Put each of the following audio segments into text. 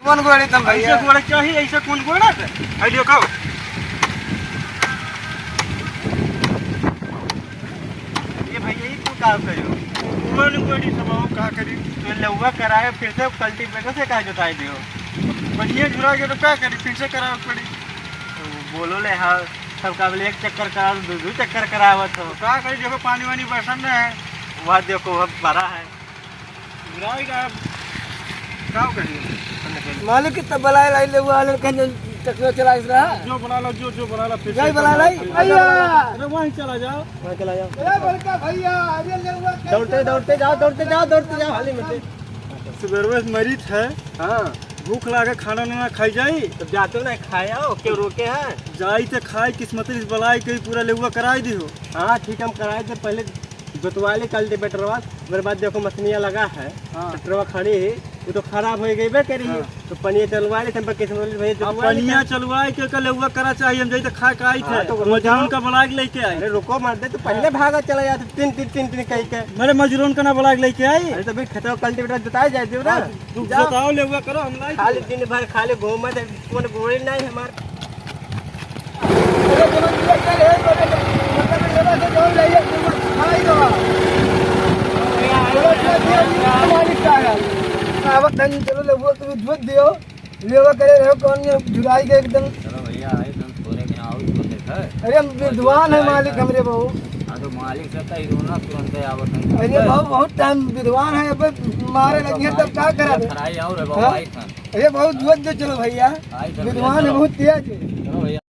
कौन गोड़े तुम भैया? ऐसे गोड़े चाहिए, ऐसे कौन गोड़ा है? आइडियो खाओ। ये भैया ही तू काम करियो। कौन गोड़ी सब आओ का करी? तो लौवा कराए फिर से कल्टीवेटर से का जोताई दियो। बढ़िया झुरा के तो क्या करी? फिर से कराओ पड़ी। तो बोलो ले हाँ सब काबिल एक चक्कर करा दो चक्कर करावत हो। क्या करी? देखो पानी वानी बरसन रहा है। वहाँ देखो अब भरा है। झुराई का क्या करिए? मालिक कितना बलाए लाई ले वाले कहीं ट्रैक्टर चला इस रहा जो बना लो, जो बना लो, फिर जाई बला लाई भैया अरे वहीं चला जाओ। वहाँ चला जाओ। ए बड़का भैया अरे ले हुआ दौड़ते जाओ हाली में से। सुबह मरीज है, हाँ भूख लागे, खाना ना खाई जाई तो जाते हो ना खाए आओ, क्यों रोके हैं? जाई तो खाई, किस्मत इस बलाई के पूरा लेहुआ कराई दी हो। हाँ ठीक हम कराए थे पहले जोतवा ले कल्टीवेटरवा। मेरे बाद देखो मशीनिया लगा है, हाँ। ट्रैक्टरवा खड़ी है, वो तो खराब हो गई बे करी है। तो पनिया चलवा ले थे किस्मत भैया अब जोतवा ले पनिया चलवाई के लेहुआ करा चाहिए। हम जाई तो खा के आई हाँ, थे तो मजदूर का बुलाके लेके आई। अरे रुको मत दे, तो पहले भागा चला जाते तीन कहीं के। मेरे मजदूर का ना बुलाके लेके आई। अरे तो भाई खेतों कल्टीवेटर जोताई जाए दियो ना। तू जाओ। बताओ लेहुआ करो, हम लाई। खाली दिन भर खाली घूम कौन गोड़ी नहीं हमारे। अरे चलो चल है मतलब लेवा से जोड़ ले ये खाई दो मालिक का है आवत नहीं। चलो लेवा तू झुक दियो लेवा करे रहो कौन ये जुराई के एकदम। चलो भैया आए तुम थोड़े के आओ तो देखा अरे हम विद्वान है मालिक हमरे बहू। हाँ तो मालिक से कहीं रोना तुरंत आवत नहीं। अरे बहू बहुत टाइम विद्वान है अब मारे लगी है तब क्या करा दे। खराई आओ रे हाँ? बाबा आई था। अरे बहुत जुत दे चलो भैया आई था विद्वान है बहुत तेज है। चलो भैया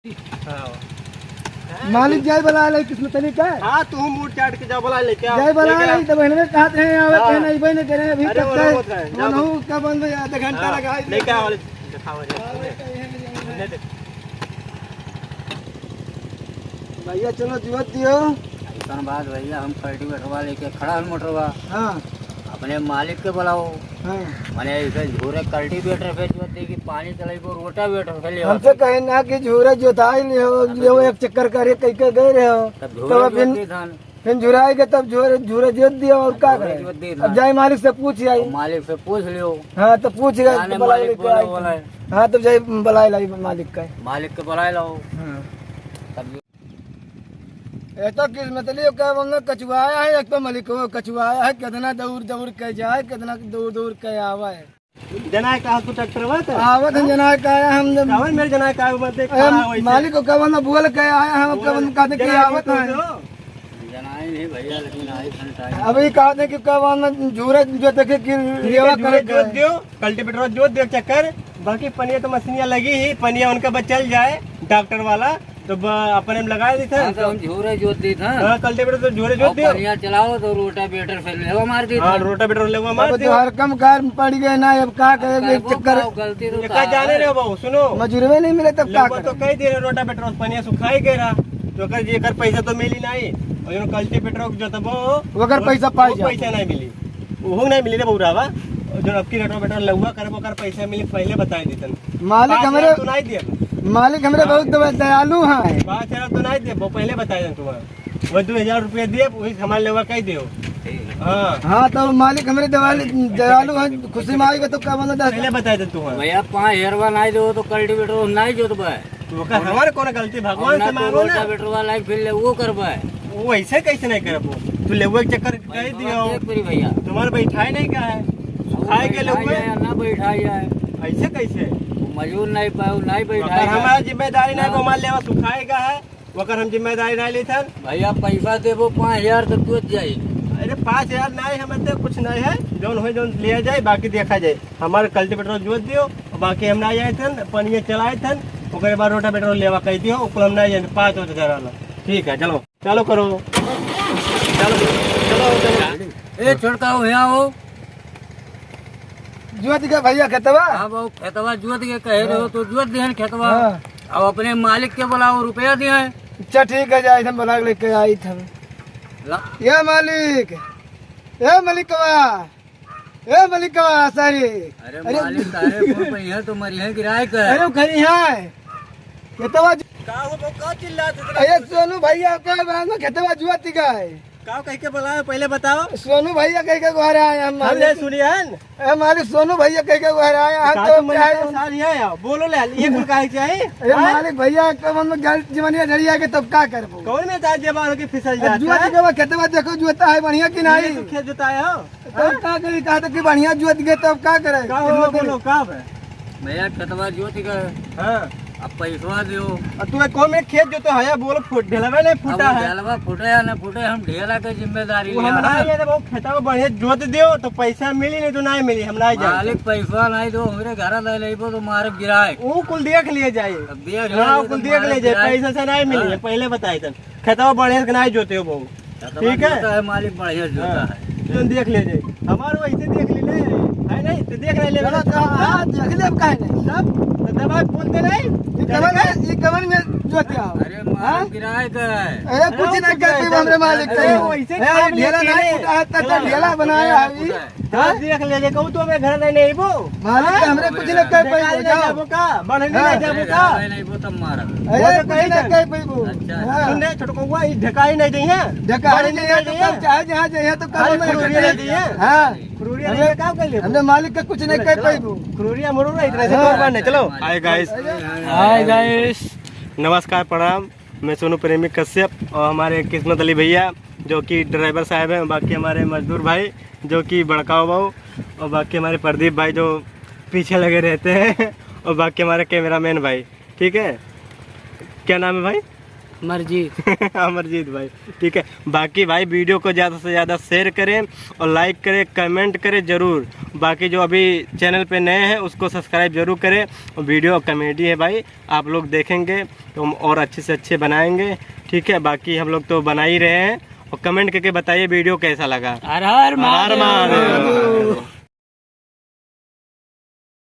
मालिक जय बला ले किस्मत नहीं का हाँ तू मुंह चाट के जाओ बुला लेके आओ। जय बला लेके आओ। ले तो बहन में कहते हैं आवत हाँ। है नहीं बहन करे अभी अरे तक वो ना होता है, जाओ। मनहू का बंद आधा घंटा हाँ, लगा लेके आओ वाले दिखाओ भैया चलो जुत दियो। ऐसा बात भैया हम कल्टीवेटर लेके खड़ा है मोटरवा। हाँ अपने मालिक के बुलाओ। हाँ मैंने ऐसे झूरे कल्टीवेटर पे जो देखी पानी चलाई को रोटावेटर पे ले आओ। हमसे कहे ना कि झूरा जोताई ले एक चक्कर करे कहीं के गए रहे हो तब तो झूरे फिर जोत धान फिर झुराई के तब झूरे जोत दियो और क्या झूरे करे। जोत दी अब धान। जाए मालिक से पूछ आई। मालिक से पूछ लियो। हाँ तो पूछ गए जाने बलाई मालिक लेके आई बोला है। हाँ तब जाए बलाई लाई मालिक का। मालिक के बुलाए लाओ। हाँ तब ऐसा किस्मत लियो क्या बोलना कछुआया है एक तो मलिक को कछुआया है कितना दौड़ के जाए कितना दौड़ के आवा है। जना कहा तू ट्रैक्टर बात आवत है जना का आया हम जब कावन मेरे जना का मत खड़ा होई। मालिक को कवन बोल के आया हम कवन कहते कि आवत है जनाए नहीं भैया लेकिन आई घंटा अभी कहते कि कवन झूरे जो तक कि लेवा करे जोत दियो कल्टीवेटर जोत दियो चक्कर। बाकी पनिया तो मशीनिया लगी ही, पनिया उनका बचल जाए डॉक्टर वाला तो अपने में लगा दी था। हाँ तो हम झूरे जोत दी था। कल्टीवेटर तो जोरे जोत दियो। बढ़िया चलाओ तो रोटावेटर से लेवा मार दी हाँ रोटावेटर लेवा मार अब दियो। तो हर कम कार पड़ गए ना अब क्या करे एक चक्कर गलती तो का जाने रे बाबू सुनो मजूरवे नहीं मिले तब क्या लेवा तो करे। कई दे रोटावेटर पनिया सुखाई गए रहा तो कर जेकर पैसा तो मिली नहीं। और जो कल्टीवेटर जोतबो वगर पैसा पाई जा पैसा नहीं मिली, वो नहीं मिली रे बउरावा। जो अब की रोटावेटर लहुआ करबो कर पैसा मिली पहले बताई देतन। मालिक हमरे तो नहीं दिया, मालिक हमरे बहुत दयालु हैं। 5,000 तो नहीं दिया, वो पहले बताई देन तुम्हारा। वो 2,000 रुपया दिए वही हमारे लहुआ कही दियो। हाँ हाँ तो मालिक हमरे दयालु हैं खुशी में आएगा तो क्या बोला पहले बताई देन तुम्हारा। भैया 5,000 नहीं दो तो कल्टीवेटर नहीं जोतबा। तो ओकर हमारे कौन गलती भगवान से मांगो ना। रोटावेटर वाला फिर ले वो करबा। वो ऐसे कैसे नहीं करबो, तू लहुआ के चक्कर कही दियो। भैया तुम्हारे बैठाई नहीं का है, सुखाए के लहुए ना बैठाई जाए ऐसे कैसे। मजूर नहीं पाओ नहीं अगर बैठाई हमारा जिम्मेदारी नहीं को मान लेवा सुखाएगा है, अगर हम जिम्मेदारी नहीं लेते। भैया पैसा देबो 5,000 तो जोत जाई। अरे 5,000 नहीं हमें तो कुछ नहीं है, जौन हो जौन लिया जाए बाकी देखा जाए। हमारे कल्टीवेटर जोत दियो और बाकी हम ना जाए थे पनिया चलाए थे ओकरे बाद रोटावेटर लेवा कह दियो ओकर हम नहीं जाए 5,000 वाला। ठीक है चलो चलो करो चलो चलो। ए छोड़काओ यहाँ हो। जोत के भैया खेतवा हाँ बाबू खेतवा जोत के कहे रहे हो तो जोत दिहन खेतवा। हाँ अब अपने मालिक के बुलाओ रुपया दिए। अच्छा ठीक है जाए हम बना लेके आई थे। ये मालिक ए मलिकवा ए मलिकवा सारी अरे मालिक तारे फोन पे है तो मरिया किराए का। अरे खरी है खेतवा का हो वो का चिल्लाते थे? अरे सोनू भैया के बाद में खेतवा जुआती गए का कह के बुलाओ पहले बताओ। सोनू भैया कह के घर आए हम हमने मालिक। सुनिए न। ए मालिक सोनू भैया कह के घर आए हम का तो तुम क्या है? परेशान है बोलो ले ये कुल काहे चाहिए। ए मालिक भैया कब हम जमनिया झड़िया के तब का करबो? कौन में ताज जबान के फिसल जाता जुआ है। के खेतवा देखो जुता है बढ़िया कि नहीं? तू खेत जोताया हो तब का करी कहा कि बढ़िया जुत गए तब का करे? का हो बोलो का है। भैया खेतवा जोत गए, हाँ अब पैसा दो। और तू कौन में खेत जोतो है बोलो फुट ढेलवा नहीं फूटा अब है। ढेलवा फूटे या न फूटे, हम ढेला के जिम्मेदारी वो लिया हम ना है। ये तो खेता को बढ़िया जोत दियो तो पैसा मिली नहीं तो नहीं मिली हम ना जाए। मालिक पैसा नहीं दो हमरे घर ले लेबो तो मारे गिराए। वो कुल देख लिए जाए। अब देख हाँ कुल देख ले जाए पैसा से नहीं मिली पहले बताए थे खेता बढ़िया से नहीं जोते हो बहु ठीक है। मालिक बढ़िया जोता है। तुम देख ले जाए हमारे वैसे देख ले है नहीं तो देख ले चलो तो हां देख ले अब काहे नहीं? सब तो दवा बोलते नहीं ये कवन में जोतिया हो? अरे मारे गिराए गए। अरे कुछ नहीं करती हमरे मालिक अरे वो ऐसे काम ढेला लेके नहीं ले। फुटा है तब ढेला बनाया है। हाँ देख ले जे कहूँ तो मैं घर नहीं नहीं वो मालिक हमरे कुछ नहीं कर बेकार पाई नहीं जाबो का बढ़ने नहीं जाबो का नहीं वो तब मारा। अरे कुछ नहीं कर पाई अच्छा। सुन रे छोटको हुआ ये ढकाई नहीं दी है ढकाई नहीं है तो कब चाहे जहाँ जाइए तो अरे कब खुरूरिया नहीं दी है हाँ खुरूरिया नहीं का कर ले हमने मालिक का कुछ नहीं कर पाई खुरूरिया मरूरा इतना से कोरबान नहीं चलो हाय गाइस नमस्कार प्रणाम मैं सोनू प्रेमी कश्यप और हमारे किस्मत अली भैया जो कि ड्राइवर साहब हैं, बाकी हमारे मजदूर भाई जो कि बड़काओ भाऊ और बाकी हमारे प्रदीप भाई जो पीछे लगे रहते हैं और बाकी हमारे कैमरामैन भाई ठीक है। क्या नाम है भाई? मर्जीत अमरजीत भाई ठीक है। बाकी भाई वीडियो को ज़्यादा से ज़्यादा शेयर करें और लाइक करें कमेंट करें ज़रूर। बाकी जो अभी चैनल पे नए हैं उसको सब्सक्राइब जरूर करें और वीडियो कॉमेडी है भाई आप लोग देखेंगे तो हम और अच्छे से अच्छे बनाएंगे ठीक है। बाकी हम लोग तो बना ही रहे हैं और कमेंट करके बताइए वीडियो कैसा लगा। हर हर हर महादेव।